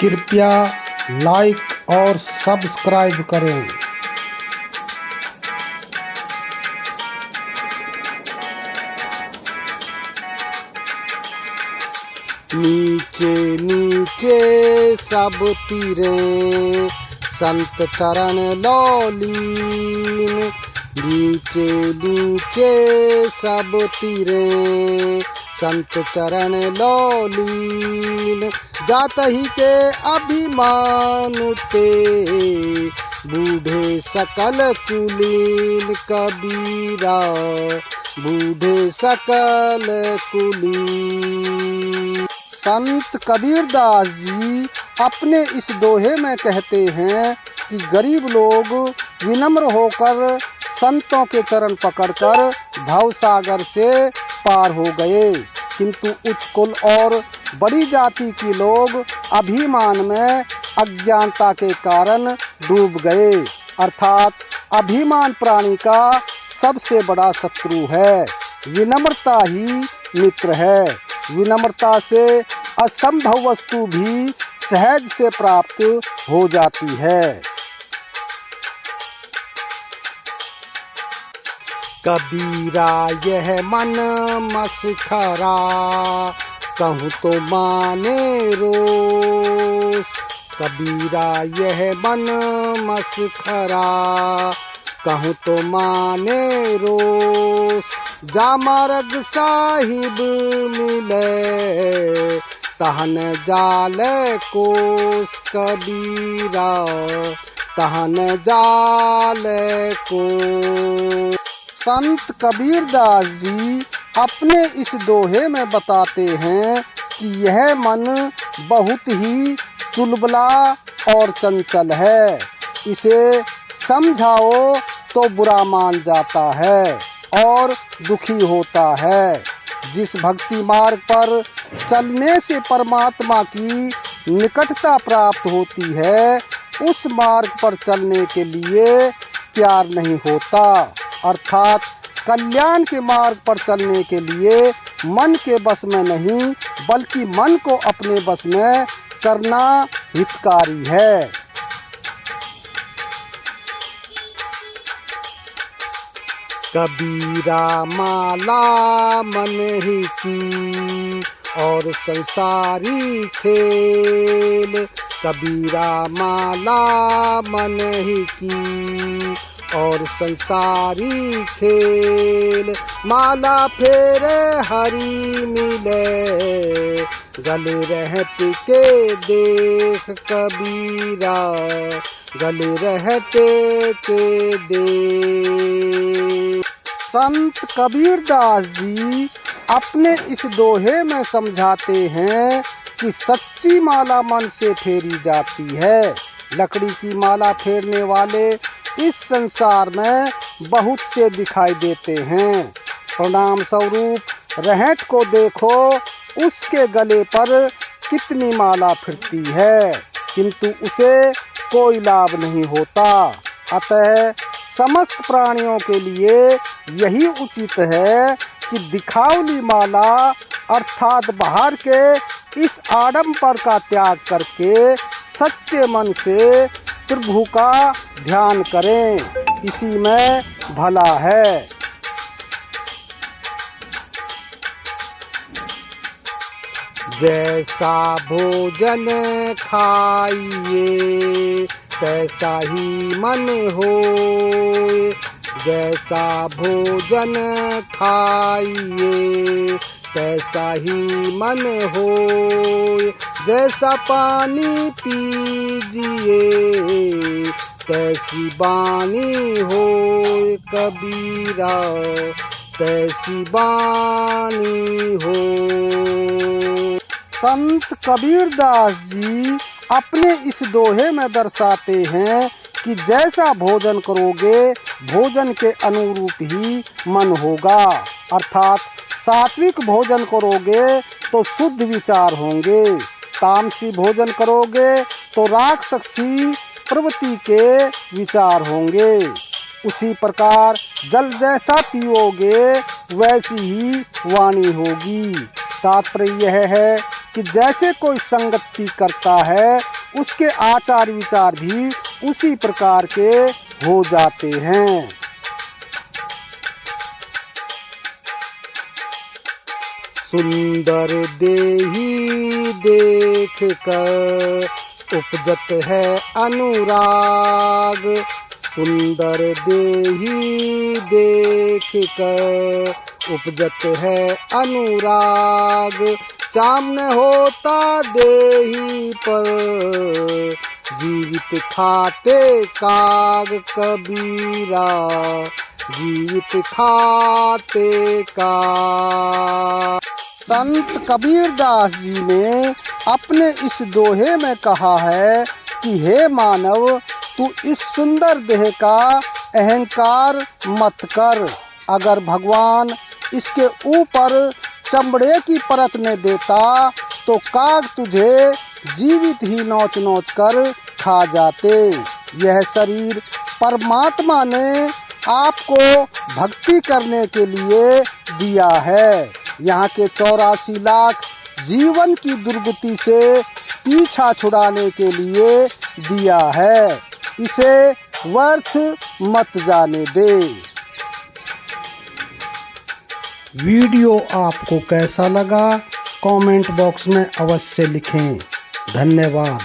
कृपया लाइक और सब्सक्राइब करें। नीचे नीचे सब तीरे संत चरण लौलीन, नीचे नीचे सब तीरे संत चरण लौलीन। जात ही के अभिमान ते बूढ़े सकल कुलीन, कबीरा बूढ़े सकल कुलीन। संत कबीरदास जी अपने इस दोहे में कहते हैं कि गरीब लोग विनम्र होकर संतों के चरण पकड़कर भवसागर से पार हो गए, किंतु उच्च कुल और बड़ी जाति के लोग अभिमान में अज्ञानता के कारण डूब गए। अर्थात अभिमान प्राणी का सबसे बड़ा शत्रु है। विनम्रता ही मित्र है। विनम्रता से असंभव वस्तु भी सहज से प्राप्त हो जाती है। कबीरा यह मन मसखरा, कहूँ तो माने रोष। कबीरा यह मन मसखरा, कहूँ तो माने रोष। जा मार्ग साहिब मिले, तहन जाल कोस। कबीरा तहन जाल कोस। संत कबीरदास जी अपने इस दोहे में बताते हैं कि यह मन बहुत ही चुलबुला और चंचल है। इसे समझाओ तो बुरा मान जाता है और दुखी होता है। जिस भक्ति मार्ग पर चलने से परमात्मा की निकटता प्राप्त होती है, उस मार्ग पर चलने के लिए प्यार नहीं होता। अर्थात कल्याण के मार्ग पर चलने के लिए मन के बस में नहीं, बल्कि मन को अपने बस में करना हितकारी है। कबीरा माला मन ही की और संसारी खेल। कबीरा माला मन ही की और संसारी खेल। माला फेरे हरि मिले, गले रहते के देख। कबीरा गले रहते के देख। संत कबीरदास जी अपने इस दोहे में समझाते हैं कि सच्ची माला मन से फेरी जाती है। लकड़ी की माला फेरने वाले इस संसार में बहुत से दिखाई देते हैं। प्रणाम स्वरूप रहट को देखो, उसके गले पर कितनी माला फिरती है, किंतु उसे कोई लाभ नहीं होता। अतः समस्त प्राणियों के लिए यही उचित है कि दिखावली माला अर्थात बाहर के इस आडंबर का त्याग करके सच्चे मन से प्रभु का ध्यान करें। इसी में भला है। जैसा भोजन खाइए, तैसा ही मन होए। जैसा भोजन खाइए, तैसा ही मन होए। जैसा पानी पीजिए, तैसी बानी होए। कबीरा तैसी बानी हो। संत कबीरदास जी अपने इस दोहे में दर्शाते हैं कि जैसा भोजन करोगे, भोजन के अनुरूप ही मन होगा। अर्थात सात्विक भोजन करोगे तो शुद्ध विचार होंगे, तामसी भोजन करोगे तो राक्षसी प्रवृत्ति के विचार होंगे। उसी प्रकार जल जैसा पियोगे वैसी ही वाणी होगी। तात्पर्य यह है कि जैसे कोई संगति करता है उसके आचार विचार भी उसी प्रकार के हो जाते हैं। सुंदर देही देख कर उपजत है अनुराग, सुंदर देही देख कर उपजत है अनुराग, सामने होता देही पर जीवित खाते काग कबीरा, जीवित खाते काग। संत कबीरदास जी ने अपने इस दोहे में कहा है कि हे मानव, तू इस सुंदर देह का अहंकार मत कर। अगर भगवान इसके ऊपर चमड़े की परत में देता तो काग तुझे जीवित ही नोच नोच कर खा जाते। यह शरीर परमात्मा ने आपको भक्ति करने के लिए दिया है, यहाँ के 84 लाख जीवन की दुर्गति से पीछा छुड़ाने के लिए दिया है। इसे व्यर्थ मत जाने दे। वीडियो आपको कैसा लगा कमेंट बॉक्स में अवश्य लिखें। धन्यवाद।